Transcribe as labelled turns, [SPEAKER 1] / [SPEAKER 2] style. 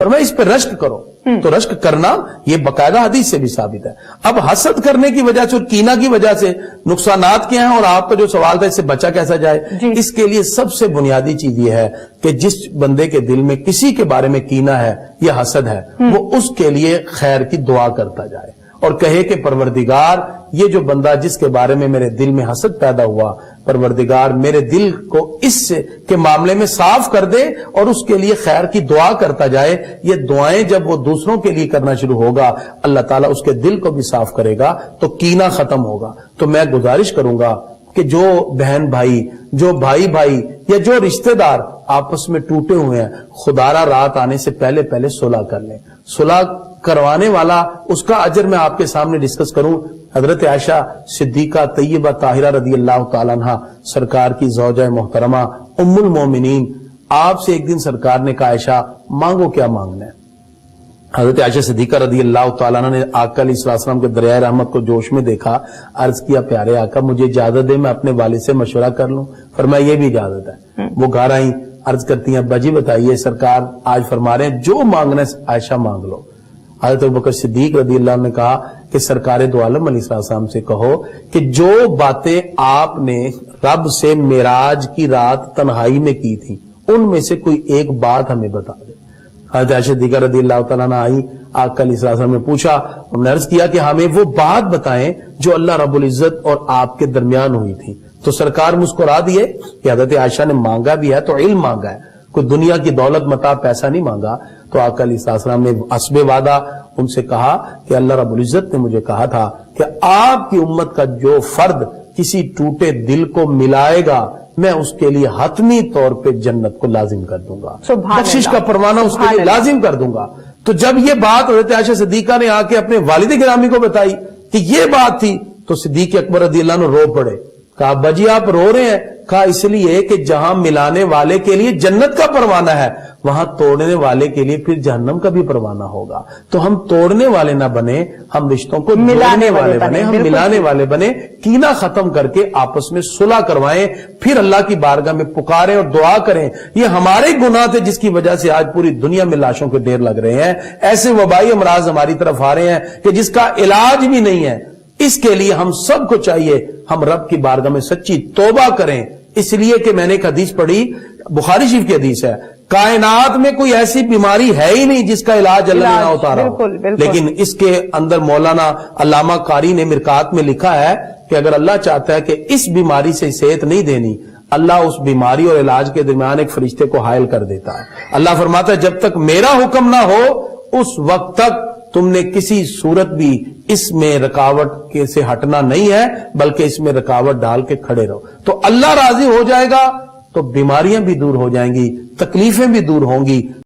[SPEAKER 1] اور میں اس پہ رشک کرو تو رشک کرنا یہ باقاعدہ حدیث سے بھی ثابت ہے. اب حسد کرنے کی وجہ سے اور کینہ کی وجہ سے نقصانات کیا ہیں، اور آپ کا جو سوال تھا اس سے بچا کیسا جائے، اس کے لیے سب سے بنیادی چیز یہ ہے کہ جس بندے کے دل میں کسی کے بارے میں کینہ ہے یا حسد ہے، وہ اس کے لیے خیر کی دعا کرتا جائے اور کہے کہ پروردگار، یہ جو بندہ جس کے بارے میں میرے دل میں حسد پیدا ہوا، پروردگار میرے دل کو اس کے معاملے میں صاف کر دے، اور اس کے لیے خیر کی دعا کرتا جائے. یہ دعائیں جب وہ دوسروں کے لیے کرنا شروع ہوگا، اللہ تعالیٰ اس کے دل کو بھی صاف کرے گا تو کینہ ختم ہوگا. تو میں گزارش کروں گا کہ جو بہن بھائی، جو بھائی بھائی یا جو رشتہ دار آپس میں ٹوٹے ہوئے ہیں، خدارہ رات آنے سے پہلے پہلے صلح کر لیں. صلح کروانے والا اس کا اجر میں آپ کے سامنے ڈسکس کروں. حضرت عائشہ صدیقہ طیبہ طاہرہ رضی اللہ تعالیٰ عنہ، سرکار کی زوجہ محترمہ ام المومنین، آپ سے ایک دن سرکار نے کہا عائشہ مانگو کیا مانگنا ہے. حضرت عائشہ صدیقہ رضی اللہ تعالیٰ عنہ نے آقا علیہ السلام کے دریائے رحمت کو جوش میں دیکھا، عرض کیا پیارے آقا مجھے اجازت دے میں اپنے والد سے مشورہ کر لوں. فرمایا یہ بھی اجازت ہے. وہ گھر آئیں، عرض کرتی ہیں ابا جی بتائیے، سرکار آج فرما رہے ہیں جو مانگنا ہے عائشہ مانگ لو. حضرت ابوبکر صدیق رضی اللہ عنہ نے کہا کہ سرکار دو عالم علیہ السلام سے کہو کہ جو باتیں آپ نے رب سے معراج کی رات تنہائی میں کی تھی ان میں سے کوئی ایک بات ہمیں بتا دے. حضرت عائشہ صدیقہ رضی اللہ تعالیٰ عنہ آئی، آقا علیہ السلام نے پوچھا، انہوں نے عرض کیا کہ ہمیں وہ بات بتائیں جو اللہ رب العزت اور آپ کے درمیان ہوئی تھی. تو سرکار مسکرا دیے کہ حضرت عائشہ نے مانگا بھی ہے تو علم مانگا ہے، کوئی دنیا کی دولت متاع پیسہ نہیں مانگا. تو آقا علیہ السلام نے حسب وعدہ ان سے کہا کہ اللہ رب العزت نے مجھے کہا تھا کہ آپ کی امت کا جو فرد کسی ٹوٹے دل کو ملائے گا میں اس کے لیے حتمی طور پہ جنت کو لازم کر دوں گا، بخشش کا پروانہ اس کے لیے لازم کر دوں گا. تو جب یہ بات حضرت عائشہ صدیقہ نے آ کے اپنے والد گرامی کو بتائی کہ یہ بات تھی، تو صدیق اکبر رضی اللہ عنہ رو پڑے. کہا ابا جی آپ رو رہے ہیں؟ کہا اس لیے کہ جہاں ملانے والے کے لیے جنت کا پروانہ ہے وہاں توڑنے والے کے لیے پھر جہنم کا بھی پروانہ ہوگا. تو ہم توڑنے والے نہ بنے، ہم رشتوں کو ملانے والے بنے، ہم ملانے والے بنے. کینہ ختم کر کے آپس میں صلح کروائیں، پھر اللہ کی بارگاہ میں پکاریں اور دعا کریں. یہ ہمارے گناہ تھے جس کی وجہ سے آج پوری دنیا میں لاشوں کے ڈھیر لگ رہے ہیں. ایسے وبائی امراض ہماری طرف آ رہے ہیں کہ جس کا علاج بھی نہیں ہے. اس کے لیے ہم سب کو چاہیے ہم رب کی بارگاہ میں سچی توبہ کریں. اس لیے کہ میں نے ایک حدیث پڑھی، بخاری شریف کی حدیث ہے، کائنات میں کوئی ایسی بیماری ہے ہی نہیں جس کا علاج اللہ نے نہ اتارا ہو. لیکن اس کے اندر مولانا علامہ قاری نے مرقات میں لکھا ہے کہ اگر اللہ چاہتا ہے کہ اس بیماری سے صحت نہیں دینی، اللہ اس بیماری اور علاج کے درمیان ایک فرشتے کو حائل کر دیتا ہے. اللہ فرماتا ہے جب تک میرا حکم نہ ہو اس وقت تک تم نے کسی صورت بھی اس میں رکاوٹ سے ہٹنا نہیں ہے، بلکہ اس میں رکاوٹ ڈال کے کھڑے رہو. تو اللہ راضی ہو جائے گا تو بیماریاں بھی دور ہو جائیں گی، تکلیفیں بھی دور ہوں گی.